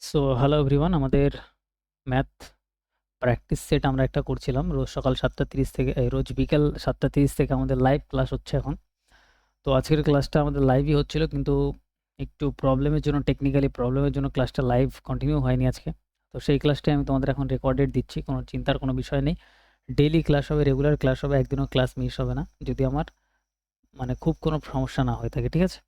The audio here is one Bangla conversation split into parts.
সো হ্যালো এভরিওয়ান, আমাদের ম্যাথ প্র্যাকটিস সেট আমরা একটা করছিলাম রোজ সকাল 7:30 থেকে রোজ বিকেল 7:30 থেকে আমাদের লাইভ ক্লাস হচ্ছে এখন। তো আজকের ক্লাসটা আমাদের লাইভই হচ্ছিল, কিন্তু একটু প্রবলেমের জন্য, টেকনিক্যালি প্রবলেমের জন্য ক্লাসটা লাইভ কন্টিনিউ হয়নি আজকে। তো সেই ক্লাসটাই আমি তোমাদের এখন রেকর্ডেড দিচ্ছি, কোনো চিন্তার কোনো বিষয় নেই। ডেইলি ক্লাস হবে, রেগুলার ক্লাস হবে, একদিনও ক্লাস মিস হবে না, যদি আমার খুব কোনো সমস্যা না হয়ে থাকে, ঠিক আছে?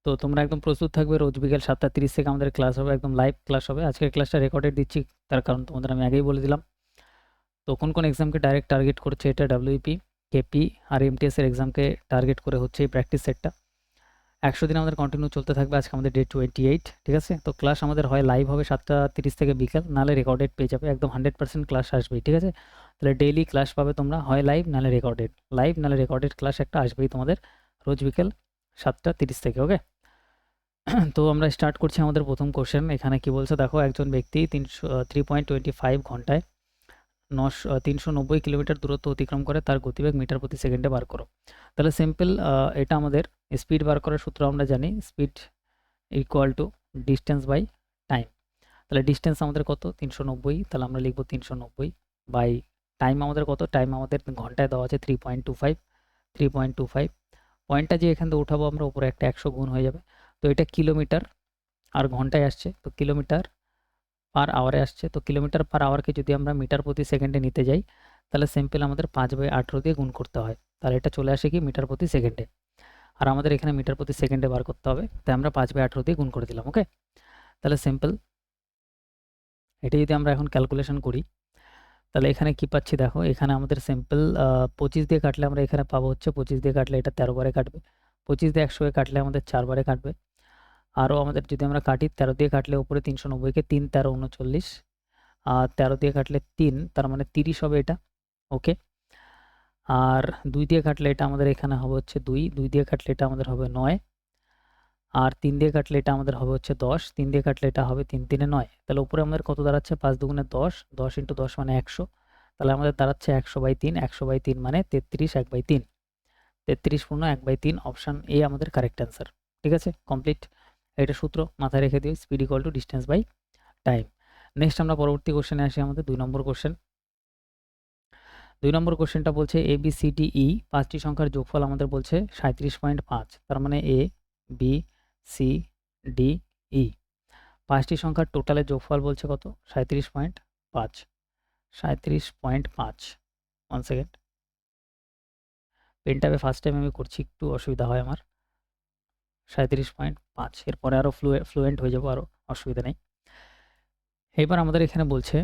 তো তোমরা একদম প্রস্তুত থাকবে, রোজ বিকেল 7:30 থেকে আমাদের ক্লাস হবে, একদম লাইভ ক্লাস হবে। আজকের ক্লাসটা রেকর্ডেড দিচ্ছি, তার কারণ তোমাদের আমি আগেই বলে দিলাম। তো কোন কোন এক্সামকে ডাইরেক্ট টার্গেট করছে, এটা ডাব্লিউপি, কেপি আর এমটিএস এর এক্সামকে টার্গেট করে হচ্ছে এই প্র্যাকটিস সেটটা। 100 দিন আমাদের কন্টিনিউ চলতে থাকবে, আজকে আমাদের ডে 28, ঠিক আছে? তো ক্লাস আমাদের হয় লাইভ হবে 7:30 থেকে বিকেল, নাহলে রেকর্ডেড পেয়ে যাবে, একদম 100% ক্লাস আসবেই, ঠিক আছে? তাহলে ডেইলি ক্লাস পাবে তোমরা, হয় লাইভ নাহলে রেকর্ডেড, লাইভ নাহলে রেকর্ডেড ক্লাস একটা আসবেই তোমাদের রোজ বিকেল 7:30 থেকে, ওকে? তো আমরা স্টার্ট করছি আমাদের প্রথম কোশ্চেন। এখানে কি বলছে দেখো, একজন ব্যক্তি 3.25 ঘন্টায় 390 কিলোমিটার দূরত্ব অতিক্রম করে, তার গতিবেগ মিটার প্রতি সেকেন্ডে বার করো। তাহলে সিম্পল, এটা আমাদের স্পিড বার করার সূত্র আমরা জানি, speed equal to distance by time. তাহলে ডিস্টেন্স আমাদের কত, 390, তাহলে আমরা লিখবো 390 বাই টাইম আমাদের কত, টাইম আমাদের ঘন্টায় দেওয়া আছে 3.25। পয়েন্টটা যে এখান থেকে উঠাবো আমরা, উপরে একটা 100 গুণ হয়ে যাবে। তো এটা কিলোমিটার আর ঘন্টায় আসছে, তো কিলোমিটার পার আওয়ারে আসছে। তো কিলোমিটার পার আওয়ারকে যদি আমরা মিটার প্রতি সেকেন্ডে নিতে যাই, তাহলে সিম্পল আমাদের 5/18 দিয়ে গুণ করতে হয়, তাহলে এটা চলে আসে কি মিটার প্রতি সেকেন্ডে। আর আমাদের এখানে মিটার প্রতি সেকেন্ডে বার করতে হবে, তাই আমরা 5/18 দিয়ে গুণ করে দিলাম, ওকে? তাহলে সিম্পল এটা যদি আমরা এখন ক্যালকুলেশন করি, তাহলে এখানে কি পাচ্ছি দেখো, এখানে আমাদের সিম্পল 25 দিয়ে কাটলে আমরা এখানে পাবো হচ্ছে, 25 দিয়ে কাটলে এটা 13 বারে কাটবে, 25 দিয়ে 100 কাটলে আমাদের 4 বারে কাটবে। আরও আমাদের যদি আমরা কাটি, 13 দিয়ে কাটলে উপরে 390কে 3 13 39, আর 13 দিয়ে কাটলে 3, তার মানে 30 হবে এটা, ওকে? আর 2 দিয়ে কাটলে এটা আমাদের এখানে হবে হচ্ছে 2, 2 দিয়ে কাটলে এটা আমাদের হবে 9, আর 3 দিয়ে কাটলে এটা আমাদের হবে হচ্ছে 10, 3 দিয়ে কাটলে এটা হবে 3 3 9। তাহলে উপরে আমাদের কত দাঁড়াচ্ছে, 5 দুগুণে 10, 10 ইন্টু 10 মানে 100। তাহলে আমাদের দাঁড়াচ্ছে 100/3, 100/3 মানে 33, 1/3, 33 পূর্ণ 1/3, অপশান এ আমাদের কারেক্ট অ্যান্সার, ঠিক আছে? কমপ্লিট। এটা সূত্র মাথায় রেখে দিও, speed equal to distance by time. Next আমরা পরবর্তী কোশ্চেনে আসি, আমাদের 2 নম্বর কোশ্চেন। 2 নম্বর কোশ্চেনটা বলছে A B C D E 5টি সংখ্যার যোগফল আমাদের বলছে 37.5, তার মানে A B C D E 5টি সংখ্যার টোটালের যোগফল বলছে কত, 37.5, 37.5। 1 সেকেন্ড, পেন ট্যাবে ফার্স্ট টাইম আমি করছি, একটু অসুবিধা হয় আমার। 37.5, এরপরে আরও ফ্লুয়েন্ট হয়ে যাবো, আরও অসুবিধা নেই। এবার আমাদের এখানে বলছে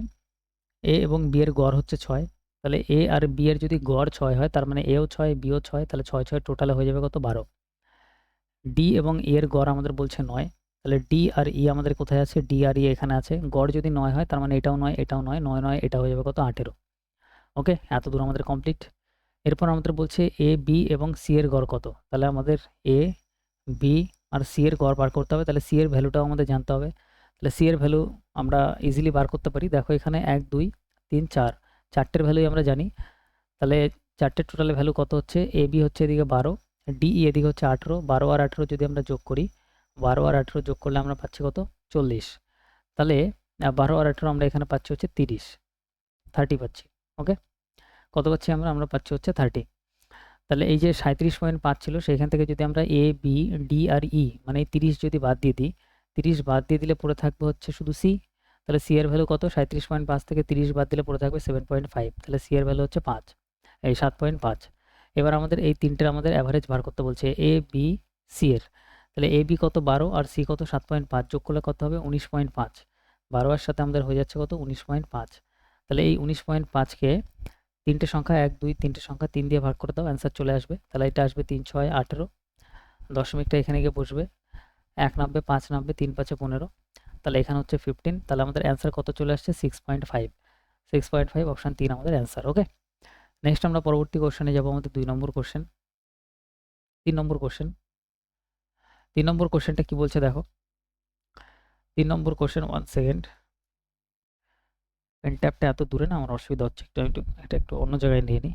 এ এবং বি এর গড় হচ্ছে 6, তাহলে এ আর বি এর যদি গড় 6 হয়, তার মানে এও 6 বিও 6, তাহলে 6 6 টোটালে হয়ে যাবে কত, 12। ডি এবং ই এর গড় আমাদের বলছে 9, তাহলে ডি আর ই আমাদের কোথায় আছে, ডি আর ই এখানে আছে। গড় যদি 9 হয়, তার মানে এটাও 9 এটাও 9, 9 9 এটা হয়ে যাবে কত, 18। ওকে, এত দূর আমাদের কমপ্লিট। এরপর আমাদের বলছে এ বি এবং সি এর গড় কত, তাহলে আমাদের এ বি আর সি এর গড় বার করতে হবে, তাহলে সি এর ভ্যালুটাও আমাদের জানতে হবে। তাহলে সি এর ভ্যালু আমরা ইজিলি বার করতে পারি, দেখো এখানে 1 2 3 4, চারটের ভ্যালুই আমরা জানি। তাহলে চারটের টোটালের ভ্যালু কত হচ্ছে, এ বি হচ্ছে এদিকে 12, ডিই এদিকে হচ্ছে 18, 12 আর 18 যদি আমরা যোগ করি, 12 আর 18 যোগ করলে আমরা পাচ্ছি কত, 40। তাহলে 12 আর 18 আমরা এখানে পাচ্ছি হচ্ছে 30, 30 পাচ্ছি, ওকে? কত পাচ্ছি আমরা, আমরা পাচ্ছি হচ্ছে 30। তাহলে এই যে 37.5 ছিল, সেখান থেকে যদি আমরা এ বি ডি আর ই মানে এই 30 যদি বাদ দিয়ে দিই, 30 বাদ দিয়ে দিলে পড়ে থাকবে হচ্ছে শুধু সি। তাহলে সি এর ভ্যালু কত, 37.5 থেকে 30 বাদ দিলে পড়ে থাকবে 7.5, তাহলে সি এর ভ্যালু হচ্ছে 5, এই 7.5। এবার আমাদের এই তিনটের আমাদের অ্যাভারেজ বার করতে বলছে এ বি সি এর। তাহলে এ বি কত 12 আর সি কত 7.5, যোগ করলে কত হবে 19.5, 12 এর সাথে আমাদের হয়ে যাচ্ছে কত 19.5। তাহলে এই 19.5কে তিনটে সংখ্যা 1 2 তিনটে সংখ্যা 3 দিয়ে ভাগ করে দাও, অ্যান্সার চলে আসবে। তাহলে এটা আসবে 3 6 18, দশমিকটা এখানে গিয়ে বসবে, 1 নামবে 5 নামবে, 3 5 15, তাহলে এখানে হচ্ছে 15। তাহলে আমাদের অ্যান্সার কত চলে আসছে 6.5, 6.5 অপশান 3 আমাদের অ্যান্সার, ওকে? নেক্সট আমরা পরবর্তী কোশ্চেনে যাব, আমাদের 2 নম্বর কোশ্চেন। 3 নম্বর কোশ্চেন, 3 নম্বর কোশ্চেনটা কি বলছে দেখো, 3 নম্বর কোশ্চেন, 1 সেকেন্ড, পেন ট্যাপটা এত দূরে না, আমার অসুবিধা হচ্ছে, একটু এটা একটু অন্য জায়গায় নিয়ে নিই,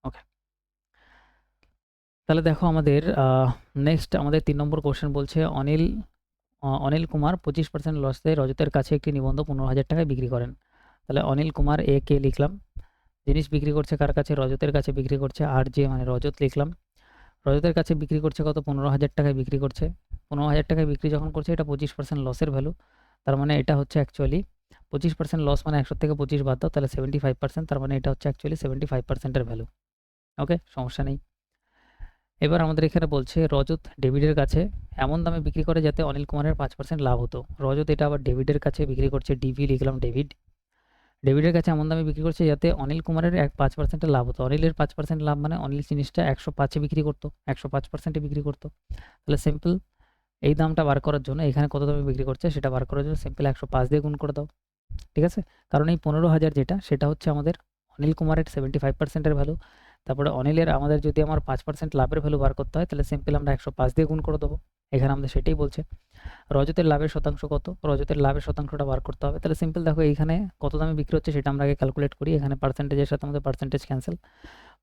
ওকে? তাহলে দেখো আমাদের নেক্সট আমাদের 3 নম্বর কোশ্চেন বলছে অনিল অনিল কুমার 25% লসে রজতের কাছে একটি নিবন্ধ 15,000 টাকায় বিক্রি করেন। তাহলে অনিল কুমার এ কে লিখলাম, জিনিস বিক্রি করছে কার কাছে, রজতের কাছে বিক্রি করছে, আর যে মানে রজত লিখলাম, রজতের কাছে বিক্রি করছে কত, 15,000 টাকায় বিক্রি করছে। 15,000 টাকায় বিক্রি যখন করছে, এটা 25% লসের ভ্যালু, তার মানে এটা হচ্ছে অ্যাকচুয়ালি 25% লস, মানে 100 থেকে 25 বাদ দাও, তাহলে 75%, তার মানে এটা হচ্ছে অ্যাকচুয়ালি 75%-এর ভ্যালু। ওকে, সমস্যা নেই। এবার আমাদের এখানে বলছে রজত ডেভিডের কাছে এমন দামে বিক্রি করে যাতে অনিল কুমারের 5% লাভ হতো। রজত এটা আবার ডেভিডের কাছে বিক্রি করছে, ডিভি লিখলাম, ডেভিডের কাছে এমন দামে বিক্রি করছে যাতে অনিল কুমারের 5%-এর লাভ হতো। অনিলের 5% লাভ মানে অনিল জিনিসটা 105-এ বিক্রি করতো, 105%-এ বিক্রি করতো। তাহলে সিম্পল এই দামটা বার করার জন্য, এখানে কত দামে বিক্রি করছে সেটা বার করার জন্য সিম্পল 105 দিয়ে গুণ করে দাও, ঠিক আছে। কারণ এই 15,000 যেটা, সেটা হচ্ছে আমাদের অনিল কুমারের 75%-এর ভ্যালু। তারপরে অনিলের আমাদের যদি আমার 5% লাভের ভ্যালু বার করতে হয়, তাহলে সিম্পল আমরা 105 দিয়ে গুণ করে দেবো। এখানে আমাদের সেটাই বলছে। রজতের লাভের শতাংশ কত, রজতের লাভের শতাংশটা বার করতে হবে। তাহলে সিম্পল দেখো এইখানে কত দামে বিক্রি হচ্ছে সেটা আমরা আগে ক্যালকুলেট করি। এখানে পার্সেন্টেজের সাথে আমাদের পার্সেন্টেজ ক্যান্সেল,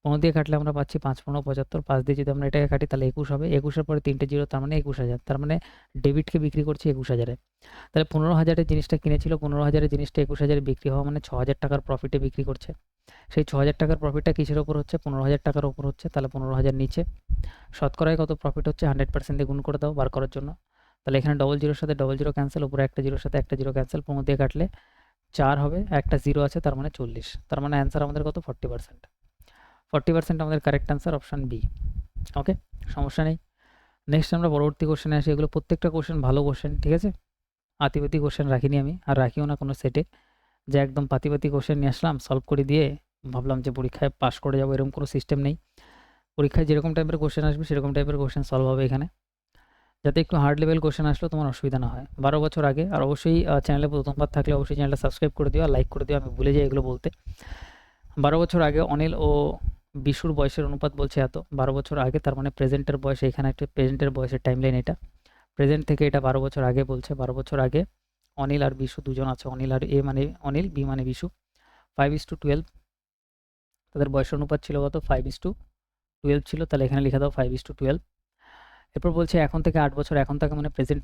15 দিয়ে কাটলে আমরা পাচ্ছি 5×15=75, 5 দিয়ে যদি আমরা এটাকে কাটি তাহলে 21 হবে, 21-এর পরে 3টে জিরো, তার মানে 21,000, তার মানে ডেবিটকে বিক্রি করছি 21,000-এ। তাহলে 15,000-এর জিনিসটা কিনেছিল, 15,000-এর জিনিসটা 21,000-এ বিক্রি হওয়া মানে 6,000 টাকার প্রফিটে বিক্রি করছে। সেই 6,000 টাকার প্রফিটটা কিসের ওপর হচ্ছে, 15,000 টাকার ওপর হচ্ছে। তাহলে 15,000 নিচে শতকরায় কত প্রফিট হচ্ছে, 100% দিয়ে গুণ করে দাও বার করার জন্য। তাহলে এখানে ডবল জিরোর সাথে ডবল জিরো ক্যান্সেল, উপরে একটা জিরোর সাথে একটা জিরো ক্যান্সেল, 15 দিয়ে কাটলে 4 হবে, একটা জিরো আছে, তার মানে 40, তার মানে অ্যান্সার আমাদের কত, 40%। 40% আমাদের কারেক্ট অ্যান্সার অপশান বি। ওকে, সমস্যা নেই। নেক্সট আমরা পরবর্তী কোশ্চেনে আসি। এগুলো প্রত্যেকটা কোশ্চেন ভালো কোশ্চেন, ঠিক আছে। আতিপাতি কোশ্চেন রাখিনি আমি, আর রাখিও না কোনো সেটে, যে একদম পাতিপাতি কোশ্চেন নিয়ে আসলাম সলভ করে দিয়ে ভাবলাম যে পরীক্ষায় পাস করে যাবো, এরকম কোনো সিস্টেম নেই। পরীক্ষায় যেরকম টাইপের কোশ্চেন আসবে সেরকম টাইপের কোশ্চেন সলভ হবে এখানে, যাতে একটু হার্ড লেভেল কোশ্চেন আসলেও তোমার অসুবিধা না হয়। 12 বছর আগে, আর অবশ্যই চ্যানেলে প্রথমবার থাকলে অবশ্যই চ্যানেলটা সাবস্ক্রাইব করে দিও আর লাইক করে দিও, আমি ভুলে যাই এগুলো বলতে। 12 বছর আগে অনিল ও বিশুর বয়সের অনুপাত বলছে এত, 12 বছর আগে, তার মানে প্রেজেন্টের বয়স, এখানে একটা প্রেজেন্টের বয়সের টাইমলাইন, এটা প্রেজেন্ট থেকে এটা 12 বছর আগে বলছে। 12 বছর আগে অনিল আর বিশু দুজন আছে, অনিল আর এ মানে অনিল, বি মানে বিশু, 5:12 তাদের বয়সের অনুপাত ছিল কত, 5:12 ছিল। তাহলে এখানে লিখে দাও 5:12। এরপর বলছে এখন থেকে 8 বছর, এখন থেকে মানে প্রেজেন্ট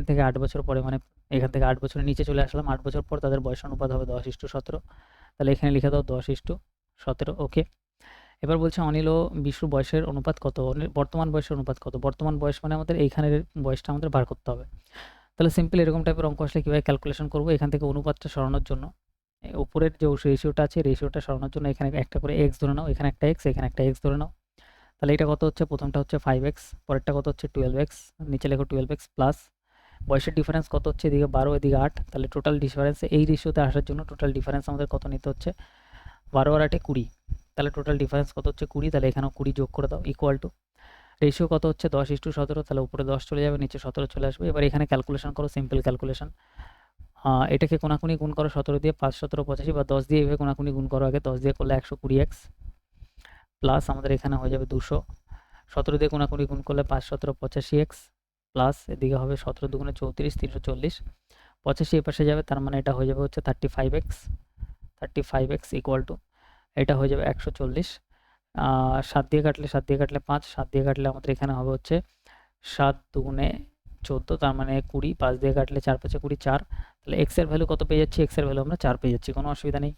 থেকে 8 বছর পরে, মানে এখান থেকে 8 বছরের নিচে চলে আসলাম, 8 বছর পর তাদের বয়স অনুপাত হবে 10:17। তাহলে এখানে লিখে দাও 10:17। ওকে, এবার বলছে অনিল ও বিশুর বয়সের অনুপাত কত, বর্তমান বয়সের অনুপাত কত। বর্তমান বয়স মানে আমাদের এইখানের বয়সটা আমাদের বার করতে হবে। তাহলে সিম্পল এরকম টাইপের অঙ্ক আসলে কীভাবে ক্যালকুলেশন করবো, এখান থেকে অনুপাতটা সরানোর জন্য, উপরের যে রেশিওটা আছে রেশিওটা সরানোর জন্য এখানে একটা করে এক্স ধরে নাও, এখানে একটা এক্স, এখানে একটা এক্স ধরে নাও। তাহলে এটা কত হচ্ছে, প্রথমটা হচ্ছে 5x, পরেরটা কত হচ্ছে 12x, নিচে লেখো 12x প্লাস বয়সের ডিফারেন্স কত হচ্ছে, এদিকে 12 এদিকে 8, তাহলে টোটাল ডিফারেন্স এই রেশিওতে আসার জন্য টোটাল ডিফারেন্স আমাদের কত নিতে হচ্ছে, 12 আর 8 20, তাহলে টোটাল ডিফারেন্স কত হচ্ছে 20, তাহলে এখানেও 20 যোগ করে দাও, ইকুয়াল টু রেশিও কত হচ্ছে 10:17, তাহলে উপরে 10 চলে যাবে, নিচে 17 চলে আসবে। এবার এখানে ক্যালকুলেশন করো, সিম্পল ক্যালকুলেশন, এটাকে কোনাকুনি গুণ করো 17 দিয়ে, 5 17 85, বা 10 দিয়ে এভাবে কোনাকুনি গুণ করো, আগে 10 দিয়ে করলে 120x প্লাস আমাদের এখানে হয়ে যাবে 200, 17 দিয়ে কোনাকুনি গুণ করলে 5 17 85x প্লাস এদিকে হবে 17 দুগুণে 34, 340, 85 এ পাশে যাবে, তার মানে এটা হয়ে যাবে হচ্ছে 35x ইকুয়াল টু এটা হয়ে যাবে 140। 7 দিয়ে কাটলে 5, 7 দিয়ে কাটলে আমাদের এখানে হবে হচ্ছে 7 দুগুণে 14, তার মানে 20, 5 দিয়ে কাটলে 4 5 20, 4। তাহলে এক্স এর ভ্যালু কত পেয়ে যাচ্ছি, এক্স এর ভ্যালু আমরা 4 পেয়ে যাচ্ছি, কোনো অসুবিধা নেই।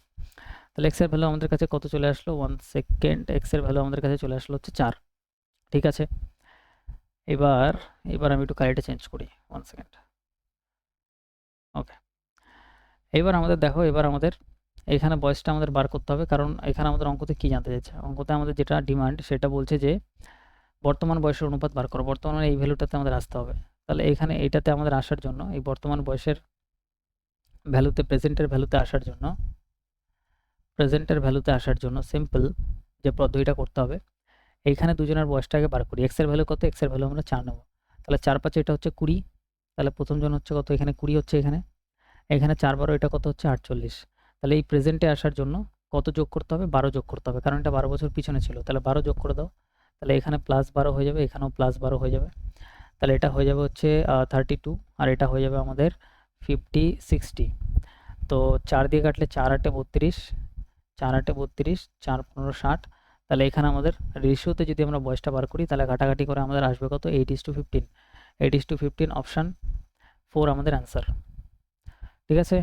তাহলে এক্স এর ভ্যালু আমাদের কাছে কত চলে আসলো, 1 সেকেন্ড, এক্স এর ভ্যালু আমাদের কাছে চলে আসলো হচ্ছে 4, ঠিক আছে। এবার আমি একটু কালারটা চেঞ্জ করি, 1 সেকেন্ড। ওকে, এবার আমাদের দেখো, এবার আমাদের এখানে বয়সটা আমাদের বার করতে হবে, কারণ এখানে আমাদের অঙ্কতে কি জানতে চাইছে, অঙ্কতে আমাদের যেটা ডিমান্ড সেটা বলছে যে বর্তমান বয়সের অনুপাত বার করো, বর্তমানে এই ভ্যালুটাতে আমাদের আসতে হবে। তাহলে এখানে এইটাতে আমাদের আসার জন্য, এই বর্তমান বয়সের ভ্যালুতে প্রেজেন্টের ভ্যালুতে আসার জন্য সিম্পল যে পদ্ধতিটা করতে হবে, এইখানে দুজনের বয়সটাকে বার করি। এক্স এর ভ্যালু কত, এক্স এর ভ্যালু আমরা 4 নেব, তাহলে 4 5 এটা হচ্ছে 20, তাহলে প্রথম জন হচ্ছে কত, এখানে 20 হচ্ছে, এখানে 4 12 এটা কত হচ্ছে 48। তাহলে এই প্রেজেন্টে আসার জন্য কত যোগ করতে হবে, 12 যোগ করতে হবে, কারণ এটা 12 বছর পিছনে ছিল, তাহলে 12 যোগ করে দাও। তাহলে এখানে +12 হয়ে যাবে, এখানেও +12 হয়ে যাবে, তাহলে এটা হয়ে যাবে হচ্ছে 32, আর এটা হয়ে যাবে আমাদের 50 60। তো 4 দিয়ে কাটলে 4 8 32, 4 8 32, 4 15 60। তাহলে এখানে আমাদের রেশিওতে যদি আমরা বয়সটা বার করি, তাহলে কাটাকাটি করে আমাদের আসবে কত, 8:15, 8:15 অপশান 4 আমাদের आंसर। ঠিক আছে,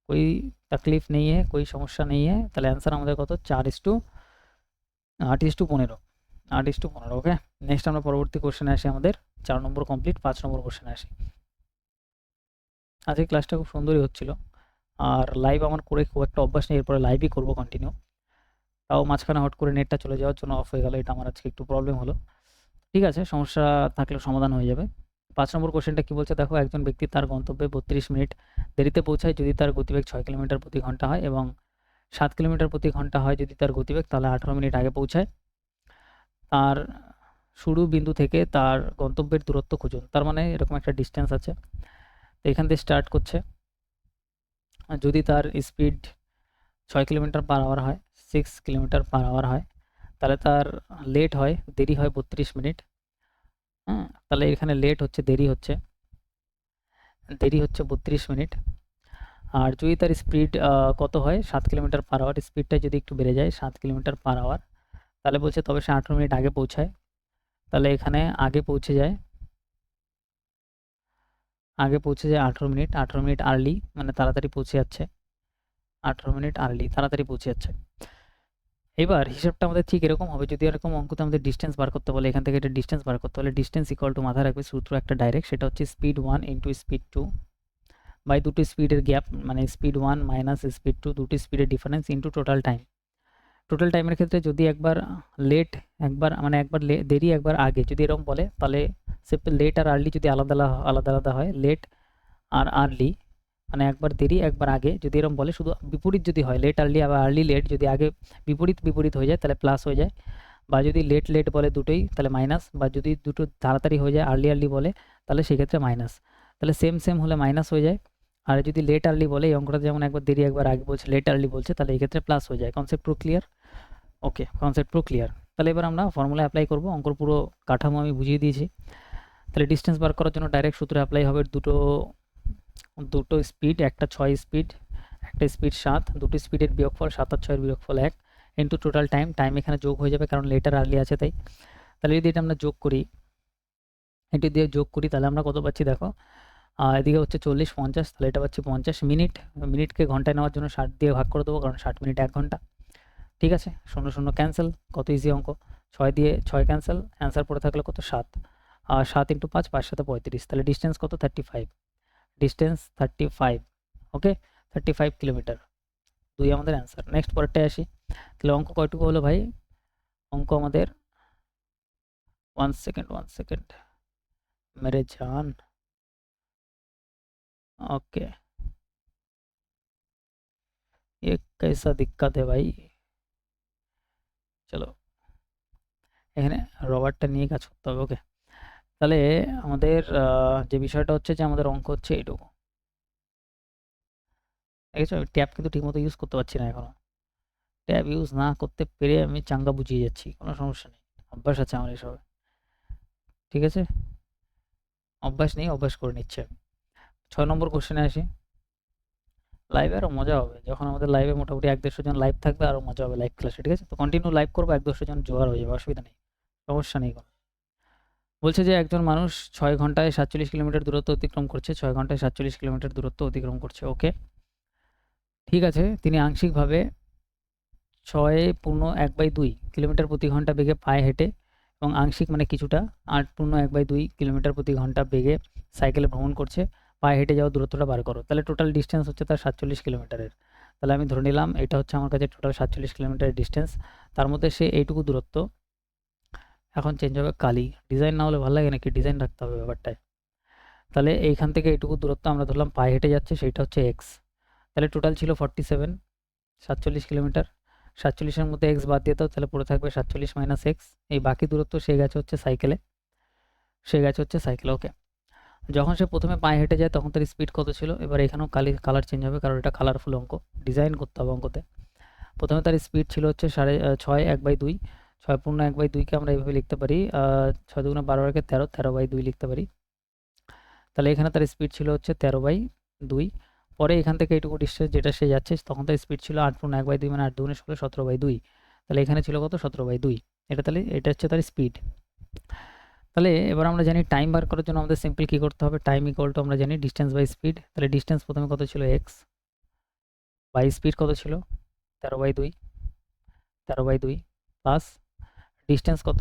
कोई तकलीफ नहीं है, कोई সমস্যা नहीं है। তাহলে आंसर আমাদের কত 4:8:15, 8:15। ওকে, নেক্সট আমরা পরবর্তী কোশ্চেনে আসি। আমাদের 4 নম্বর কমপ্লিট, 5 নম্বর কোশ্চেনে আসি। আজকে ক্লাসটা খুব সুন্দরই হচ্ছিল, আর লাইভ আমার করে খুব একটা অভ্যাস নেই, এরপরে লাইভই করবো কন্টিনিউ। তাও মাঝখানে হট করে নেটটা চলে যাওয়ার জন্য অফ হয়ে গেল, এটা আমার আজকে একটু প্রবলেম হলো। ঠিক আছে, সমস্যা থাকলে সমাধান হয়ে যাবে। 5 নম্বর কোশ্চেনটা কি বলছে দেখো, একজন ব্যক্তি তার গন্তব্যে 32 মিনিট দেরিতে পৌঁছায় যদি তার গতিবেগ 6 কিলোমিটার প্রতি ঘন্টা হয়, এবং 7 কিলোমিটার প্রতি ঘন্টা হয় যদি তার গতিবেগ, তাহলে 18 মিনিট আগে পৌঁছায়। তার শুরু বিন্দু থেকে তার গন্তব্যের দূরত্ব খুঁজুন। তার মানে এরকম একটা ডিস্টেন্স আছে, তো এখান থেকে স্টার্ট করছে। যদি তার স্পিড 6 কিলোমিটার পার আওয়ার হয়, 6 কিলোমিটার পার আওয়ার হয়, তাহলে তার লেট হয়, দেরি হয় 32 মিনিট। হ্যাঁ, তাহলে এখানে লেট হচ্ছে, দেরি হচ্ছে 32 মিনিট। আর যদি তার স্পিড কত হয় 7 কিলোমিটার পার আওয়ার, স্পিডটা যদি একটু বেড়ে যায় 7 কিলোমিটার পার আওয়ার, তাহলে বলছে তবে সে 18 মিনিট আগে পৌঁছায়। তাহলে এখানে আগে পৌঁছে যায় 18 মিনিট, 18 মিনিট আর্লি, মানে তাড়াতাড়ি পৌঁছে যাচ্ছে, 18 মিনিট আর্লি, তাড়াতাড়ি পৌঁছে যাচ্ছে। এবার হিসাবটা আমাদের ঠিক এরকম হবে, যদি এরকম অঙ্কতে আমাদের ডিস্টেন্স বার করতে বলে, এখান থেকে এটা ডিস্টেন্স বার করতে হলে ডিস্টেন্স ইকুয়াল টু, মাথায় রাখবে সূত্র একটা ডাইরেক্ট, সেটা হচ্ছে স্পিড 1 ইন্টু স্পিড 2 বাই দুটো স্পিডের গ্যাপ, মানে স্পিড 1 মাইনাস স্পিড 2, দুটি স্পিডের difference into total time. Total টাইমের ক্ষেত্রে যদি একবার লেট, একবার মানে একবার দেরি একবার আগে যদি এরকম বলে, তাহলে লেট আর আর্লি যদি আলাদা আলাদা হয়, লেট আর আর্লি মানে একবার দেরি একবার আগে যদি এরকম বলে, শুধু বিপরীত যদি হয়, লেট আর্লি আবার আর্লি লেট, যদি আগে বিপরীত হয়ে যায় তাহলে প্লাস হয়ে যায়, বা যদি লেট বলে দুটোই তাহলে মাইনাস, বা যদি দুটো তাড়াতাড়ি হয়ে যায় আর্লি বলে তাহলে সেক্ষেত্রে মাইনাস। তাহলে সেম হলে মাইনাস হয়ে যায়। আর যদি লেট আর্লি বলে, এই অঙ্কটা যেমন একবার দেরি একবার আগে বলছে, লেট আর্লি বলছে, তাহলে এই ক্ষেত্রে প্লাস হয়ে যায়। কনসেপ্ট পুরো ক্লিয়ার? ওকে, কনসেপ্ট পুরো ক্লিয়ার। তাহলে এবার আমরা ফর্মুলা অ্যাপ্লাই করব, অঙ্কর পুরো কাঠামো আমি বুঝিয়ে দিয়েছি। তাহলে ডিস্টেন্স বার করার জন্য ডাইরেক্ট সূত্র অ্যাপ্লাই হবে, দুটো স্পিড, একটা 6 স্পিড, একটা স্পিড 7, দুটো স্পিডের বিয়োগফল 7 আর 6 এর বিয়োগফল 1 ইন্টু টোটাল টাইম এখানে যোগ হয়ে যাবে কারণ লেটার আর্লি আছে তাই। তাহলে যদি এটা আমরা যোগ করি, এটি দিয়ে যোগ করি, তাহলে আমরা কত পাচ্ছি দেখো, এদিকে হচ্ছে 40 50, তাহলে এটা পাচ্ছি 50 মিনিট। মিনিটকে ঘন্টায় নেওয়ার জন্য 60 দিয়ে ভাগ করে দেবো, কারণ 60 মিনিট 1 ঘন্টা। ঠিক আছে, 0 0 ক্যান্সেল, কত ইজি অঙ্ক, 6 দিয়ে 6 ক্যান্সেল, অ্যান্সার পড়ে থাকলে কত 7, আর 7 ইন্টু 5, 5 7 35, তাহলে ডিস্টেন্স কত 35, ডিস্টেন্স 35। ওকে, 35 কিলোমিটার, 2 আমাদের অ্যান্সার। নেক্সট পরেরটায় আসি। তাহলে অঙ্ক কয়টুকু হলো ভাই, অঙ্ক আমাদের 1 সেকেন্ড मेरे जान। ओके, ये कैसा दिक्कत है भाई, চলো এখানে রবারটা নিয়ে কাজ করতে হবে। ওকে, তাহলে আমাদের যে বিষয়টা হচ্ছে যে আমাদের অঙ্ক হচ্ছে এইটুকু, ঠিক আছে। ট্যাব কিন্তু ঠিকমতো ইউজ করতে পারছি না এখনো, ট্যাব ইউজ না করতে পেরে আমি চাঙ্গা বুঝিয়ে যাচ্ছি, কোনো সমস্যা নেই, অভ্যাস আছে আমার এসবে। ঠিক আছে, অভ্যাস নেই, অভ্যাস করে নিচ্ছে। 6 নম্বর কোশ্চেনে আসি। লাইভে আরও মজা হবে যখন আমাদের লাইভে মোটামুটি 1-150 জন লাইভ থাকবে, আরও মজা হবে লাইভ ক্লাসে। ঠিক আছে, তো কন্টিনিউ লাইভ করবো, 1-200 জন জোগাড় হয়ে যাবে, অসুবিধা নেই, সমস্যা নেই কোনো। বলছে যে একজন মানুষ 6 ঘন্টায় 47 কিলোমিটার দূরত্ব অতিক্রম করছে, 6 ঘন্টায় 47 কিলোমিটার দূরত্ব অতিক্রম করছে। ওকে, ঠিক আছে, তিনি আংশিকভাবে 6.1/2 কিলোমিটার প্রতি ঘন্টা বেগে পায়ে হেঁটে, এবং আংশিক মানে কিছুটা 8.1/2 কিলোমিটার প্রতি ঘন্টা বেগে সাইকেলে ভ্রমণ করছে, পায়ে হেঁটে যাওয়া দূরত্বটা বার করো। তাহলে টোটাল ডিস্টেন্স হচ্ছে তার 47 কিলোমিটারের। তাহলে আমি ধরে নিলাম এটা হচ্ছে আমার কাছে টোটাল 47 কিলোমিটারের ডিস্টেন্স, তার মধ্যে সে এইটুকু দূরত্ব, এখন চেঞ্জ হবে কালি, ডিজাইন না হলে ভালো লাগে নাকি, ডিজাইন রাখতে হবে ব্যাপারটায়। তাহলে এইখান থেকে এইটুকু দূরত্ব আমরা ধরলাম পায়ে হেঁটে যাচ্ছে, সেইটা হচ্ছে এক্স। তাহলে টোটাল ছিল 47, 47 কিলোমিটার, 47-এর মধ্যে এক্স বাদ দিয়ে দাও, তাহলে পড়ে থাকবে 47 মাইনাস এক্স। এই বাকি দূরত্ব সে গেছে হচ্ছে সাইকেলে। ওকে, যখন সে প্রথমে পায়ে হেঁটে যায় তখন তার স্পিড কত ছিল, এবার এখানেও কালার চেঞ্জ হবে কারণ এটা কালারফুল অঙ্ক, ডিজাইন করতে হবে অঙ্কতে। প্রথমে তার স্পিড ছিল হচ্ছে 6.1/2, 6.1/2কে আমরা এইভাবে লিখতে পারি, 6 2 12 13, 13/2 লিখতে পারি। তাহলে এখানে তার স্পিড ছিল হচ্ছে 13/2। পরে এখান থেকে এইটুকু ডিস্টেন্স যেটা সে যাচ্ছে তখন তার স্পিড ছিল 8.1/2, মানে 8 2 16, 17/2। তাহলে এখানে ছিল কত 17/2, এটা তাহলে এটা হচ্ছে তার স্পিড। তাহলে এবার আমরা জানি টাইম বার করার জন্য আমাদের সিম্পল কী করতে হবে, টাইম ইকুয়াল টু আমরা জানি ডিস্টেন্স বাই স্পিড। তাহলে ডিস্টেন্স প্রথমে কত ছিল এক্স, বাই স্পিড কত ছিল 13/2, 13/2 প্লাস ডিস্টেন্স কত,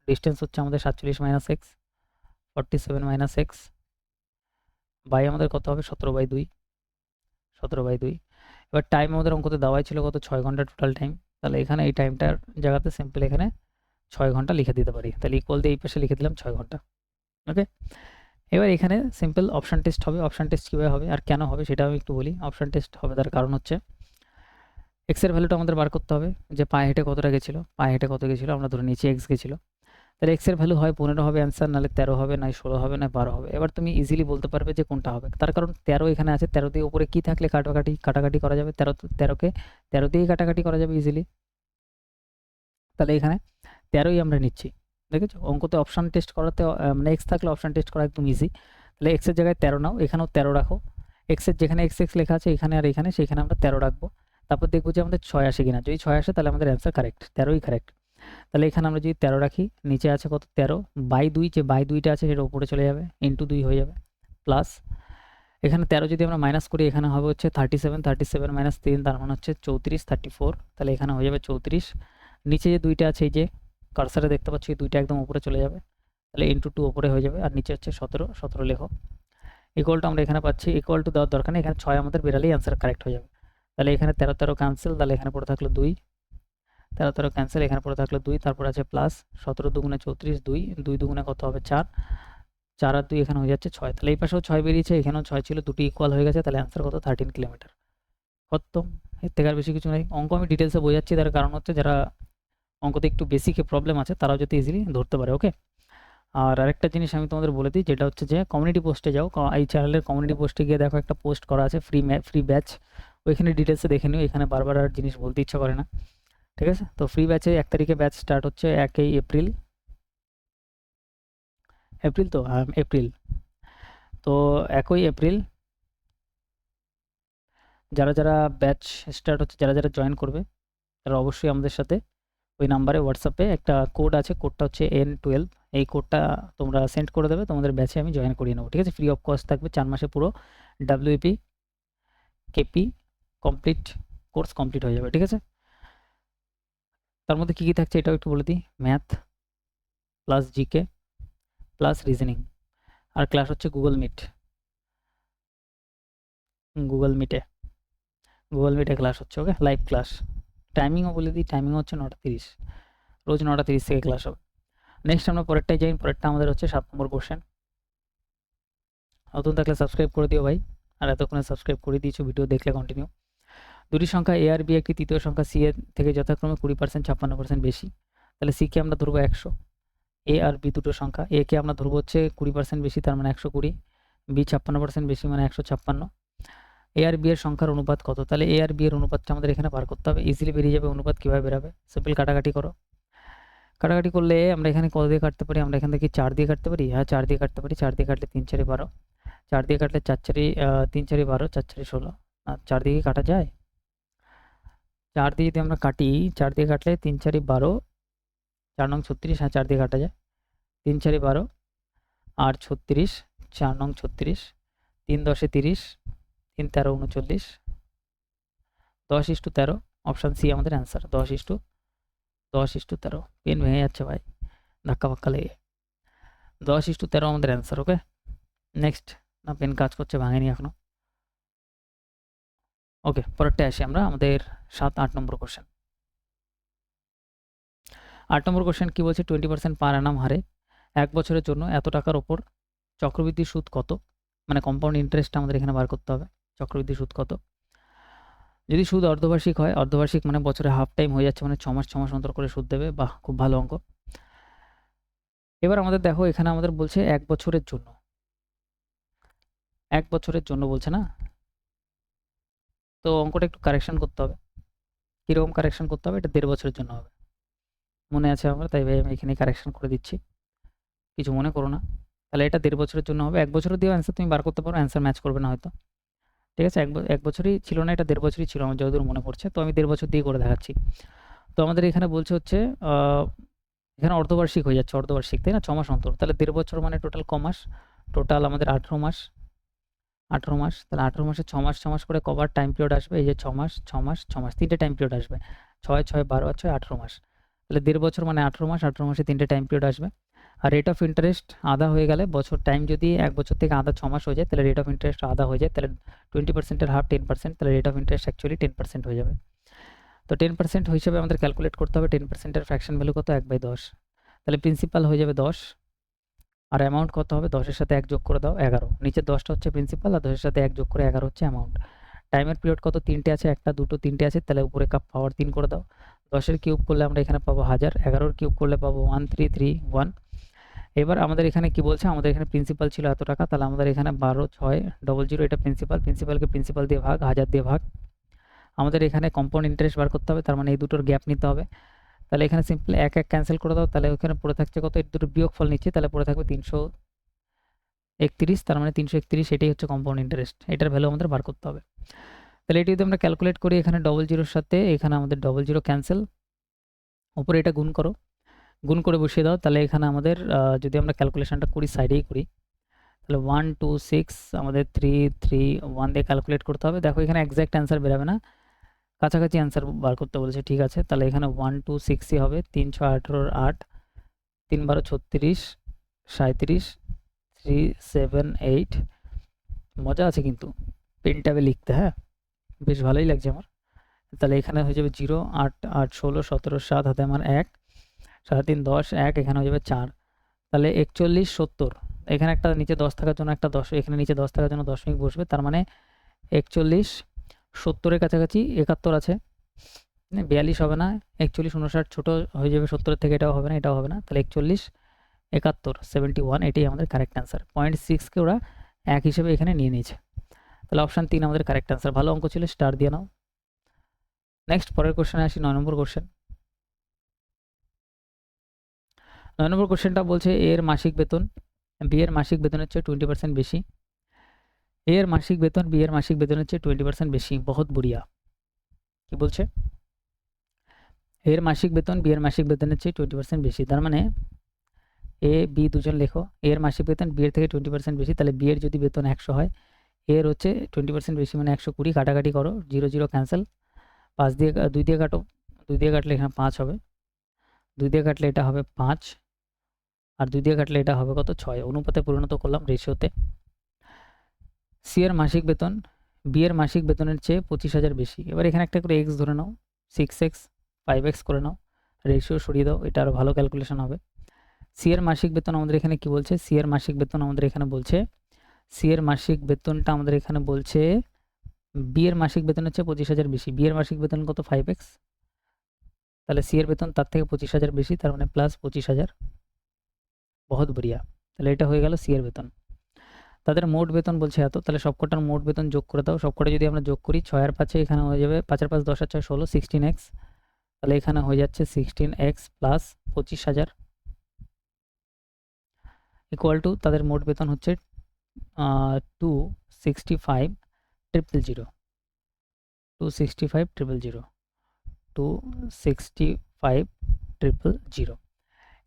ডিস্টেন্স হচ্ছে আমাদের 47 minus x 47 minus x by আমাদের কত হবে 17/2, 17/2। এবার টাইম আমাদের অঙ্কতে দেওয়াই ছিল কত 6 ঘন্টা টোটাল টাইম। তাহলে এখানে এই টাইমটার জায়গাতে সিম্পল এখানে 6 ঘন্টা লিখে দিতে পারি। তাহলে ইকুয়াল দিয়ে এই পাশে লিখে দিলাম 6 ঘন্টা। ওকে, এবার এখানে সিম্পল অপশান টেস্ট হবে। অপশান টেস্ট কীভাবে হবে আর কেন হবে সেটা আমি একটু বলি। অপশান টেস্ট হবে তার কারণ হচ্ছে এক্সের ভ্যালুটা আমাদের বার করতে হবে, যে পায়ে হেঁটে কতটা গেছিলো, পায়ে হেঁটে কত গেছিলো আমরা ধরে নিয়েছি এক্স গেছিলো। তাহলে এক্সের ভ্যালু হয় 15 হবে অ্যান্সার, নাহলে 13 হবে, নয় 16 হবে, নয় 12 হবে। এবার তুমি ইজিলি বলতে পারবে যে কোনটা হবে, তার কারণ 13 এখানে আছে, 13 দিয়ে উপরে কী থাকলে কাটাকাটি করা যাবে, 13 দিয়েই কাটাকাটি করা যাবে ইজিলি। তাহলে এখানে 13ই আমরা নিচ্ছি। দেখেছো অঙ্কতে অপশান টেস্ট করাতে মানে এক্স থাকলে অপশান টেস্ট করা একদম ইজি। তাহলে এক্সের জায়গায় 13 নাও, এখানেও 13 রাখো, এক্সের যেখানে এক্স এক্স লেখা আছে এখানে আর এখানে, সেখানে আমরা 13 রাখবো। তারপর দেখবো যে আমাদের 6 আসে কিনা, যদি 6 আসে তাহলে আমাদের অ্যান্সার কারেক্ট, 13ই কারেক্ট। তাহলে এখানে আমরা যদি 13 রাখি, নিচে আছে কত 13/2, যে বাই 2টা আছে সেটা উপরে চলে যাবে, ইন্টু 2 হয়ে যাবে, প্লাস এখানে 13 যদি আমরা মাইনাস করি এখানে হবে হচ্ছে 37, 37 মাইনাস 3 তার মানে হচ্ছে 34, 34। তাহলে এখানে হয়ে যাবে 34। নিচে যে 2টা আছে এই যে কার্সারে দেখতে পাচ্ছি, এই 2টা একদম উপরে চলে যাবে, তাহলে ইন্টু 2 উপরে হয়ে যাবে, আর নিচে হচ্ছে 17, 17 লেখো। ইকুয়াল টু আমরা এখানে পাচ্ছি, ইকুয়াল টু দেওয়ার দরকার নেই, এখানে 6 আমাদের বেরালেই অ্যান্সার কারেক্ট হয়ে যাবে। তাহলে এখানে 13 13 ক্যান্সেল, তাহলে এখানে পড়ে থাকলো 2, 13 13 ক্যান্সেল, এখানে পড়ে থাকলো 2, তারপর আছে প্লাস 17 দুগুণে 34, 2 2 দুগুণে কত হবে 4, 4 আর 2 এখানে হয়ে যাচ্ছে 6। তাহলে এই পাশেও 6 বেরিয়েছে, এখানেও 6 ছিল, দুটি ইকুয়াল হয়ে গেছে, তাহলে অ্যান্সার কত 13 কিলোমিটার। খতম, এর থেকে আর বেশি কিছু নেই। অঙ্ক আমি ডিটেলসে বোঝাচ্ছি তার কারণ হচ্ছে যারা অঙ্কতে একটু বেসিকে প্রবলেম আছে তারাও যাতে ইজিলি ধরতে পারে। ওকে, আর আরেকটা জিনিস আমি তোমাদের বলে দিই, যেটা হচ্ছে যে কমিউনিটি পোস্টে যাও, এই চ্যানেলের কমিউনিটি পোস্টে গিয়ে দেখো একটা পোস্ট করা আছে ফ্রি ব্যাচ, ওইখানে ডিটেলসে দেখে নিও, এখানে বারবার আর জিনিস বলতে ইচ্ছা করে না। ঠিক আছে, তো ফ্রি ব্যাচে 1 তারিখে ব্যাচ স্টার্ট হচ্ছে, 1 এপ্রিল, এপ্রিল তো এপ্রিল, তো 1 এপ্রিল যারা যারা ব্যাচ স্টার্ট হচ্ছে, যারা যারা জয়েন করবে তারা অবশ্যই আমাদের সাথে ওই নাম্বারে হোয়াটসঅ্যাপে একটা কোড আছে, কোডটা হচ্ছে N12, এই কোডটা তোমরা সেন্ড করে দেবে, তোমাদের ব্যাচে আমি জয়েন করিয়ে নেবো। ঠিক আছে, ফ্রি অফ কস্ট থাকবে, 4 মাসে পুরো WP KP complete course complete হয়ে যাবে। ঠিক আছে, তার মধ্যে কী কী থাকছে এটাও একটু বলে দিই, math plus GK plus reasoning, আর ক্লাস হচ্ছে গুগল মিটে ক্লাস হচ্ছে। ওকে, লাইভ ক্লাস, টাইমিংও বলে দিই, টাইমিং হচ্ছে 9:30, রোজ 9:30 থেকে ক্লাস হবে। নেক্সট আমরা পরেরটাই যাই, পরেরটা আমাদের হচ্ছে 7 নম্বর কোশ্চেন। নতুন থাকলে সাবস্ক্রাইব করে দিও ভাই, আর এতক্ষণে সাবস্ক্রাইব করে দিয়েছো, ভিডিও দেখলে কন্টিনিউ। দুটি সংখ্যা এ আর বি, একটি তৃতীয় সংখ্যা সি এর থেকে যথাক্রমে 20%, 56% বেশি। তাহলে সি কে আমরা ধরবো 100, এ আর বি দুটো সংখ্যা, এ কে আমরা ধরবো হচ্ছে 20% বেশি, তার মানে 120, বি 56% বেশি মানে 156। এ আর বি এর সংখ্যার অনুপাত কত? তাহলে এ আর বি এর অনুপাতটা আমাদের এখানে বার করতে হবে, ইজিলি বেরিয়ে যাবে। অনুপাত কীভাবে বেরাবে, সিম্পল কাটাকাটি করো, কাটাকাটি করলে আমরা এখানে কত দিয়ে কাটতে পারি, আমরা এখান থেকে 4 দিয়ে কাটতে পারি, হ্যাঁ 4 দিয়ে কাটতে পারি। 4 দিয়ে কাটলে 3 4 12, 4 দিয়ে কাটলে 4 4 3 4 12, 4 4 16, 4 দিয়ে কাটা যায়? 4 দিয়ে যদি আমরা কাটি, 4 দিয়ে কাটলে 3 4 12, 4 নং 36, হ্যাঁ 4 দিয়ে কাটা যায়, 3 4 12 আর 36, 4 নং 36, 3 10 30, 3 13 39, 10:13, অপশান সি আমাদের অ্যান্সার, 10:13। পেন ভেঙে যাচ্ছে ভাই, ধাক্কা ফাক্কা লেগে, 10:13 আমাদের অ্যান্সার। ওকে, নেক্সট, না পেন কাজ করছে, ভাঙেনি এখনো। ওকে, পরেরটা আসি আমরা, আমাদের 7-8 নম্বর কোশ্চেন। 8 নম্বর কোশ্চেন কী বলছে, 20% পার অ্যানাম হারে 1 বছরের জন্য এত টাকার ওপর চক্রবৃদ্ধি সুদ কত? মানে কম্পাউন্ড ইন্টারেস্টটা আমাদের এখানে বার করতে হবে, চক্রবৃদ্ধি সুদ কত। যদি সুদ অর্ধবার্ষিক হয়, অর্ধবার্ষিক মানে বছরে হাফ টাইম হয়ে যাচ্ছে, মানে 6 মাস 6 মাস অন্তর করে সুদ দেবে, বাহ খুব ভালো অঙ্ক। এবার আমাদের দেখো এখানে আমাদের বলছে 1 বছরের জন্য, 1 বছরের জন্য বলছে না, তো অঙ্কটা একটু কারেকশন করতে হবে। কীরকম কারেকশন করতে হবে, এটা 1.5 বছরের জন্য হবে, মনে আছে আমার, তাই ভাই আমি এখানে কারেকশন করে দিচ্ছি, কিছু মনে করো না। তাহলে এটা 1.5 বছরের জন্য হবে, 1 বছরের দিয়েও অ্যান্সার তুমি বার করতে পারো, অ্যান্সার ম্যাচ করবে না হয়তো। ঠিক আছে, 1 বছরই ছিল না, এটা 1.5 বছরই ছিল আমার যতদূর মনে পড়ছে, তো আমি 1.5 বছর দিয়ে করে দেখাচ্ছি। তো আমাদের এখানে বলছে হচ্ছে এখানে অর্ধবার্ষিক হয়ে যাচ্ছে, অর্ধবার্ষিক, তাই না? 6 মাস অন্তর, তাহলে 1.5 বছর মানে টোটাল ক মাস? টোটাল আমাদের 18 মাস, 18 মাস। তাহলে 18 মাসে 6 মাস 6 মাস করে কবার টাইম পিরিয়ড আসবে? এই যে 6 মাস 6 মাস 6 মাস, 3টে টাইম পিরিয়ড আসবে। 6 6 12 আর 6 18 মাস। তাহলে 1.5 বছর মানে 18 মাস, 18 মাসে 3টে টাইম পিরিয়ড আসবে। আর রেট অফ ইন্টারেস্ট আধা হয়ে গেলে, বছর টাইম যদি 1 বছর থেকে আধা 6 মাস হয়ে যায়, তাহলে রেট অফ ইন্টারেস্ট আধা হয়ে যায়, তাহলে 20% এর হাফ 10%, তাহলে রেট অফ ইন্টারেস্ট অ্যাকচুয়ালি 10% হয়ে যাবে। তো 10% হিসেবে আমাদের ক্যালকুলেট করতে হবে 10% এর ফ্র্যাকশন ভ্যালু কত? 1/10। তাহলে প্রিন্সিপাল হয়ে যাবে 10, আর অ্যামাউন্ট কত হবে? 10 এর সাথে 1 যোগ করে দাও, 11। নিচে 10টা হচ্ছে প্রিন্সিপাল, আর 10 এর সাথে 1 যোগ করে 11 হচ্ছে অ্যামাউন্ট। টাইমের পিরিয়ড কত? 3টে আছে, 1টা 2টো 3টে আছে, তাহলে উপরে কাপ পাওয়ার 3 করে দাও। 10 এর কিউব করলে আমরা এখানে পাবো 1000, 11 এর কিউব করলে পাবো 1331। এবার আমাদের এখানে কি বলছে? আমাদের এখানে প্রিন্সিপাল ছিল এত টাকা, তাহলে আমাদের এখানে 12,600, এটা প্রিন্সিপাল, প্রিন্সিপালকে প্রিন্সিপাল দিয়ে ভাগ, 1000 দিয়ে ভাগ। আমাদের এখানে কম্পাউন্ড ইন্টারেস্ট বার করতে হবে, তার মানে এই দুটোর গ্যাপ নিতে হবে। তাহলে এখানে সিম্পল 1 1 ক্যান্সেল করে দাও, তাহলে ওখানে পড়ে থাকছে কত? এই দুটো বিয়োগফল নিচ্ছে, তাহলে পড়ে থাকবে 331, তার মানে 331, এটাই হচ্ছে কম্পাউন্ড ইন্টারেস্ট। এটার ভ্যালু আমাদের বার করতে হবে। তাহলে এটি যদি আমরা ক্যালকুলেট করি, এখানে 00 সাথে এখানে আমাদের 00 ক্যান্সেল, উপরে এটা গুণ করো, গুণ করে বসিয়ে দাও। তাহলে এখানে আমাদের যদি আমরা ক্যালকুলেশনটা করি, সাইডেই করি, তাহলে 1 2 6 আমাদের 3 3 1 দিয়ে ক্যালকুলেট করতে হবে। দেখো এখানে এক্স্যাক্ট অ্যান্সার বেরোবে না, কাছাকাছি অ্যান্সার বার করতে বলেছে, ঠিক আছে। তাহলে এখানে 1 2 6ই হবে, 3 6 18 8, 3 12 36 37, 3 7 8। মজা আছে কিন্তু পেন ট্যাবে লিখতে, হ্যাঁ বেশ ভালোই লাগছে আমার। তাহলে এখানে হয়ে যাবে 0 8 8 16 17 7, হাতে আমার 1, 7 3 10 1, এখানে হয়ে যাবে 4। তাহলে 41 70, এখানে একটা নিচে 10 থাকার জন্য একটা 10, এখানে নিচে 10 থাকার জন্য দশমিক বসবে, তার মানে 41 70-এর কাছাকাছি 71 আছে, 42 হবে না, 41 59 ছোট হয়ে যাবে 70-এর থেকে, এটাও হবে না, এটাও হবে না, তাহলে 41 71 71, এটাই আমাদের কারেক্ট অ্যান্সার। 0.6কে ওরা 1 হিসেবে এখানে নিয়ে নিয়েছে, তাহলে অপশান 3 আমাদের কারেক্ট অ্যান্সার। ভালো অঙ্ক ছিল, স্টার দিয়ে নাও। নেক্সট পরের কোশ্চেনে আসি, 9 নম্বর কোশ্চেন। 9 নম্বর কোশ্চেনটা বলছে এ এর মাসিক বেতন বি এর মাসিক বেতনের চেয়ে 20% বেশি। এ এর মাসিক বেতন বি এর মাসিক বেতনের চেয়ে 20% বেশি, বহুত বুড়িয়া। কি বলছে? এ এর মাসিক বেতন বি এর মাসিক বেতনের চেয়ে 20% বেশি, তার মানে এ বি দুজন লেখো, এ এর মাসিক বেতন বি এর থেকে 20% বেশি, তাহলে বি এর যদি বেতন 100 হয়, এ এর হচ্ছে 20% বেশি মানে 120, কাটাকাটি করো, 0 0 ক্যান্সেল, 5 দিয়ে 2 দিয়ে কাটো, 2 দিয়ে কাটলে এখানে 5 হবে, 2 দিয়ে কাটলে এটা হবে 5, আর 2 দিয়ে কাটলে এটা হবে কত? 6। অনুপাতে পরিণত করলাম, রেশিওতে। সি এর মাসিক বেতন বি এর মাসিক বেতনের চেয়ে 25,000 বেশি। এবার এখানে একটা করে এক্স ধরে নাও, 6x 5x করে নাও, রেশিও সরিয়ে দাও, এটা আরও ভালো ক্যালকুলেশন হবে। সি এর মাসিক বেতন আমাদের এখানে কি বলছে? সি এর মাসিক বেতন আমাদের এখানে বলছে, সি এর মাসিক বেতনটা আমাদের এখানে বলছে বি এর মাসিক বেতনের চেয়ে 25,000 বেশি। বি এর মাসিক বেতন কত? 5x, তাহলে সি এর বেতন তার থেকে 25,000 বেশি, তার মানে প্লাস 25,000, বহুত বড়িয়া। তাহলে এটা হয়ে গেল সি এর বেতন। তাদের মোট বেতন বলছে এত, তাহলে সবকটার মোট বেতন যোগ করে দাও। সবকটা যদি আমরা যোগ করি, 6 আর 5 এখানে হয়ে যাবে, 5 আর 5 10 আর 6 16, 16x, তাহলে এখানে হয়ে যাচ্ছে 16x প্লাস 25,000 ইকুয়াল টু তাদের মোট বেতন হচ্ছে 265,000, 265,000, 265,000।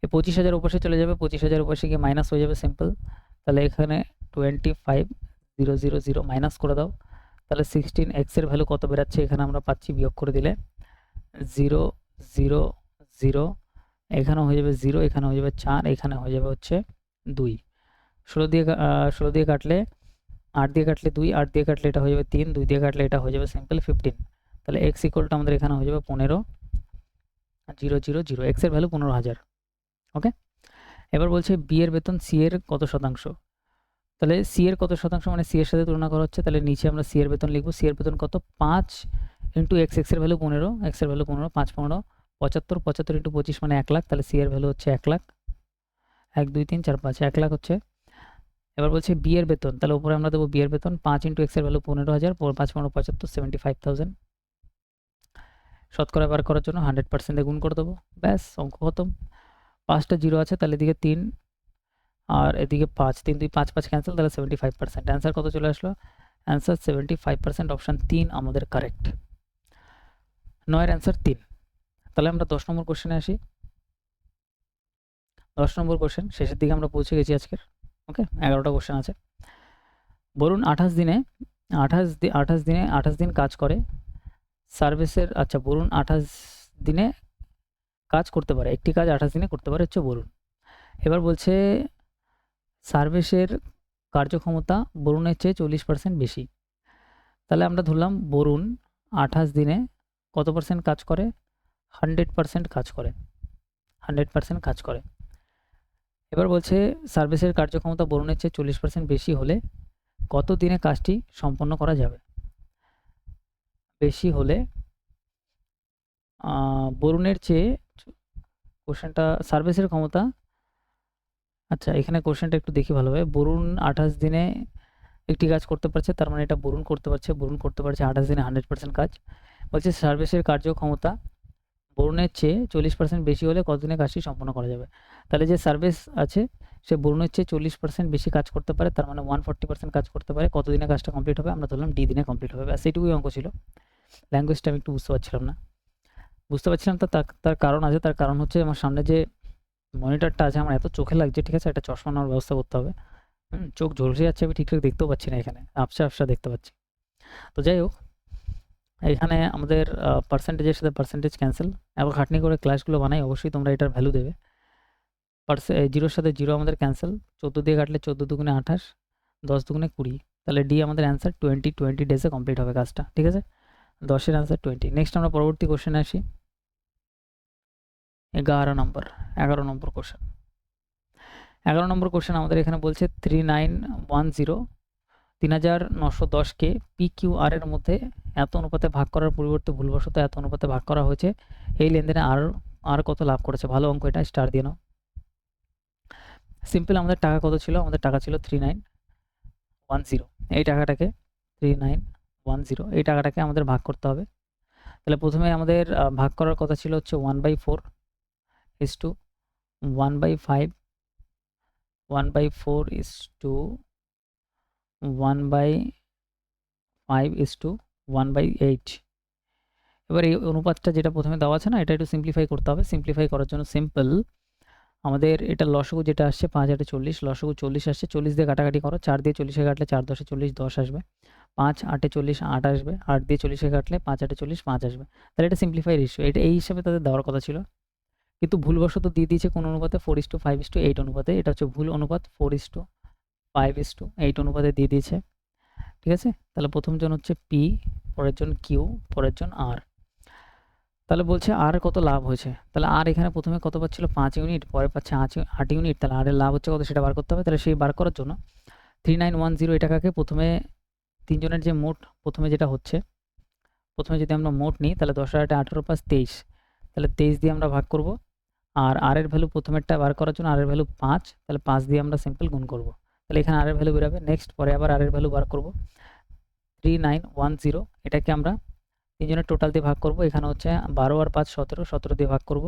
এই 25,000 উপাশে চলে যাবে, 25,000 উপাশে গিয়ে মাইনাস হয়ে যাবে সিম্পল, তাহলে এখানে 25,000 মাইনাস করে দাও, তাহলে 16x এর ভ্যালু কত বেরাচ্ছে? এখানে আমরা পাচ্ছি, বিয়োগ করে দিলে 0 0 0, এখানে হয়ে যাবে 0, এখানে হয়ে যাবে 4, এখানে হয়ে যাবে হচ্ছে 2। 16 দিয়ে কাটলে 8 দিয়ে কাটলে 2, 8 দিয়ে কাটলে এটা হয়ে যাবে 3, 2 দিয়ে কাটলে এটা হয়ে যাবে সিম্পল 15। তাহলে x ইকুয়ালটা আমাদের এখানে হয়ে যাবে 15,000, x এর ভ্যালু 15,000। ওকে, এবার বলছে বি এর বেতন সি এর কত শতাংশ। তাহলে সি এর কত শতাংশ মানে সি এর সাথে তুলনা করা হচ্ছে, তাহলে নিচে আমরা সি এর বেতন লিখবো। সি এর বেতন কত? 5 ইন্টু এক্স, এক্স এর ভ্যালু 15, এক্স এর ভ্যালু 15, 5 15 75, 75 ইন্টু 25 মানে 1 লাখ, তাহলে সি এর ভ্যালু হচ্ছে 1 লাখ, 1 2 3 4 5, 1 লাখ হচ্ছে। এবার বলছে বি এর বেতন, তাহলে উপরে আমরা দেবো বি এর বেতন 5 ইন্টু এক্স এর ভ্যালু 15,000, 5 15 75, 75,000। শতকরা বার করার জন্য 100% গুণ করে দেবো, ব্যাস অঙ্ক খতম। 5টা জিরো আছে, তাহলে এদিকে 3 আর এদিকে 5, 3 2 5 5 ক্যান্সেল, তাহলে 75%। অ্যান্সার কত চলে আসলো? অ্যান্সার 75%, অপশান 3 আমাদের কারেক্ট। 9 এর অ্যান্সার 3। তাহলে আমরা 10 নম্বর কোশ্চেনে আসি। 10 নম্বর কোশ্চেন, শেষের দিকে আমরা পৌঁছে গেছি আজকের। ওকে, 11টা কোশ্চেন আছে। বরুণ 28 দিন কাজ করে সার্ভিসের, আচ্ছা বরুণ 28 দিনে কাজ করতে পারে, একটি কাজ 28 দিনে করতে পারে হচ্ছে বরুণ। এবার বলছে সার্ভিসের কার্যক্ষমতা বরুণের চেয়ে 40% বেশি। তাহলে আমরা ধরলাম বরুণ 28 দিনে কত পার্সেন্ট কাজ করে? 100% কাজ করে, 100% কাজ করে। এবার বলছে সার্ভিসের কার্যক্ষমতা বরুণের চেয়ে 40% বেশি হলে কত দিনে কাজটি সম্পন্ন করা যাবে? বেশি হলে বরুণের চেয়ে, কোশ্চেনটা সার্ভিসের ক্ষমতা, আচ্ছা এখানে কোশ্চেনটা একটু দেখি ভালোভাবে। বরুণ 28 দিনে একটি কাজ করতে পারছে, তার মানে এটা বরুণ করতে পারছে 28 দিনে 100% কাজ। বলছে সার্ভিসের কার্যক্ষমতা বরুণের চেয়ে 40% বেশি হলে কতদিনে কাজটি সম্পন্ন করা যাবে? তাহলে যে সার্ভিস আছে সে বরুণের চেয়ে 40% বেশি কাজ করতে পারে, তার মানে 140% কাজ করতে পারে। কতদিনে কাজটা কমপ্লিট হবে? আমরা ধরলাম ডি দিনে কমপ্লিট হবে। ব্যাস এইটুকুই অঙ্ক ছিল। ল্যাঙ্গুয়েজটা আমি একটু বুঝতে পারছিলাম না, তার কারণ আছে। তার কারণ হচ্ছে আমার সামনে যে মনিটরটা আছে আমার এত চোখে লাগছে, ঠিক আছে, একটা চশমা নেওয়ার ব্যবস্থা করতে হবে। চোখ ঝলসে যাচ্ছে, আমি ঠিকঠাক দেখতেও পাচ্ছি না, এখানে আবসা দেখতে পাচ্ছি। তো যাই হোক, এখানে আমাদের পার্সেন্টেজের সাথে পার্সেন্টেজ ক্যান্সেল। এত খাটনি করে ক্লাসগুলো বানাই, অবশ্যই তোমরা এটার ভ্যালু দেবে। জিরোর সাথে জিরো আমাদের ক্যান্সেল, 14 দিয়ে কাটলে 14 দুগুণে 28, 10 দুগুণে 20। তাহলে ডি আমাদের অ্যান্সার 20 ডেজে কমপ্লিট হবে কাজটা, ঠিক আছে। 10-এর অ্যান্সার 20। নেক্সট আমরা পরবর্তী কোশ্চেনে আসি। 11 নম্বর কোশ্চেন। 11 নম্বর কোশ্চেন আমাদের এখানে বলছে 3910কে PQR এর মধ্যে এত অনুপাতে ভাগ করার পরিবর্তে ভুলবশত এত অনুপাতে ভাগ করা হয়েছে, এই লেনদেনে আর কত লাভ করেছে? ভালো অঙ্ক এটা, স্টার দিয়ে নাও। সিম্পল, আমাদের টাকা কত ছিল? আমাদের টাকা ছিল 3910। এই টাকাটাকে 3910, এই টাকাটাকে আমাদের ভাগ করতে হবে। তাহলে প্রথমে আমাদের ভাগ করার কথা ছিল হচ্ছে 1/4 is to 1/5, 1/4 is to 1/5 is to 1/8। এবার এই অনুপাতটা যেটা প্রথমে দেওয়া আছে না, এটা একটু সিম্পলিফাই করতে হবে। সিম্পলিফাই করার জন্য সিম্পল আমাদের এটা লসগু যেটা আসছে 5 8 40, লসগু 40 আসছে, 40 দিয়ে কাটাকাটি করো, 4 দিয়ে 40-এ কাটলে 4 10 40, 10 আসবে। 5 8 40, 8 আসবে। 8 দিয়ে 40-এ কাটলে 5 8 40, 5 আসবে। তাহলে এটা সিম্পলিফাই রেশিও, এটা এই হিসাবে তাদের দেওয়ার কথা ছিল, কিন্তু ভুলবশত দিয়ে দিয়েছে কোন অনুপাতে? 4:5:8 অনুপাতে। এটা হচ্ছে ভুল অনুপাত, 4:5:8 অনুপাতে দিয়ে দিয়েছে, ঠিক আছে। তাহলে প্রথম জন হচ্ছে পি, পরের জন কিউ, পরের জন আর। তাহলে বলছে আর কত লাভ হয়েছে? তাহলে আর এখানে প্রথমে কত পাচ্ছিল? 5 ইউনিট, পরে পাচ্ছে 8 ইউনিট। তাহলে আর এর লাভ হচ্ছে কত সেটা বার করতে হবে। তাহলে সেই বার করার জন্য 3910 এই টাকাকে প্রথমে তিনজনের যে মোট প্রথমে যেটা হচ্ছে, প্রথমে যদি আমরা মোট নিই তাহলে 10 আর 18 + 23, তাহলে 23 দিয়ে আমরা ভাগ করব। আর আর এর ভ্যালু প্রথমেরটা বার করার জন্য আর এর ভ্যালু 5, তাহলে 5 দিয়ে আমরা সিম্পল গুণ করব। তাহলে এখানে আর এর ভ্যালু বেরোবে। নেক্সট পরে আবার আর এর ভ্যালু বার করব 3910, এটাকে আমরা তিনজনের টোটাল দিয়ে ভাগ করব। এখানে হচ্ছে 12 আর 5 17, 17 দিয়ে ভাগ করব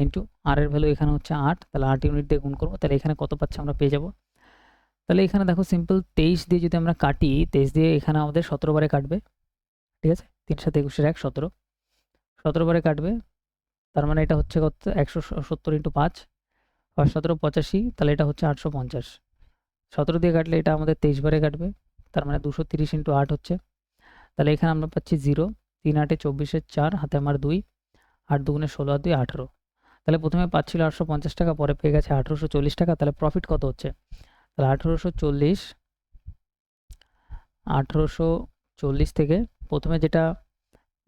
ইন্টু আর এর ভ্যালু এখানে হচ্ছে 8, তাহলে 8 ইউনিট দিয়ে গুণ করব। তাহলে এখানে কত পাচ্ছে আমরা পেয়ে যাব। তাহলে এখানে দেখো সিম্পল 23 দিয়ে যদি আমরা কাটি, 23 দিয়ে এখানে আমাদের 17 বারে কাটবে, ঠিক আছে। 3 7 21 1 17, 17 বারে কাটবে। তার মানে এটা হচ্ছে কত? 170 × 5 আর 17 85, তাহলে এটা হচ্ছে 850। 17 দিয়ে কাটলে এটা আমাদের 23 বারে কাটবে, তার মানে 230 × 8 হচ্ছে। তাহলে এখানে আমরা পাচ্ছি 0, 3 8 24 4, হাতে আমার 2, 8 দুগুণে 16 আর 2 18। তাহলে প্রথমে পাচ্ছিল 850 টাকা, পরে পেয়ে গেছে 1840 টাকা। তাহলে প্রফিট কত হচ্ছে? তাহলে 1840 থেকে প্রথমে যেটা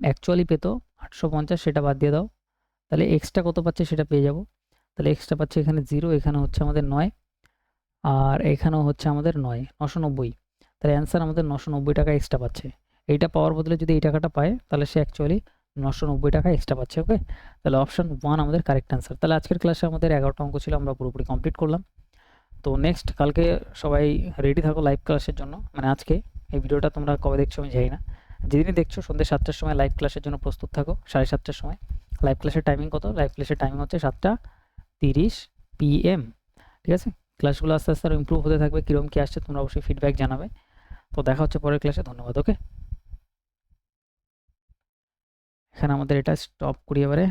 অ্যাকচুয়ালি পেতো 850 সেটা বাদ দিয়ে দাও, তাহলে এক্সট্রা কত পাচ্ছে সেটা পেয়ে যাব। তাহলে এক্সট্রা পাচ্ছে এখানে 0, এখানে হচ্ছে আমাদের 9, আর এখানেও হচ্ছে আমাদের 9, 990। তাহলে অ্যান্সার আমাদের 990 টাকা এক্সট্রা পাচ্ছে। এইটা পাওয়ার বদলে যদি এই টাকাটা পায় তাহলে সে অ্যাকচুয়ালি 990 টাকা এক্সট্রা পাচ্ছে। ওকে, তাহলে অপশন 1 আমাদের কারেক্ট অ্যান্সার। তাহলে আজকের ক্লাসে আমাদের 11টা অঙ্ক ছিল, আমরা পুরোপুরি কমপ্লিট করলাম। তো নেক্সট কালকে সবাই রেডি থাকো লাইভ ক্লাসের জন্য। মানে আজকে এই ভিডিওটা তোমরা কবে দেখছো আমি জানি না, যেদিনই দেখছো সন্ধ্যে 7টার সময় লাইভ ক্লাসের জন্য প্রস্তুত থাকো। 7:30টার সময় লাইভ ক্লাসের টাইমিং কত? লাইভ ক্লাসের টাইমিং হচ্ছে 7:30 PM, ঠিক আছে। ক্লাসগুলো আস্তে আস্তে আরও ইমপ্রুভ হতে থাকবে। কীরকম কী আসছে তোমরা অবশ্যই ফিডব্যাক জানাবে। তো দেখা হচ্ছে পরের ক্লাসে। ধন্যবাদ। ওকে, এখানে আমাদের এটা স্টপ করি এবারে।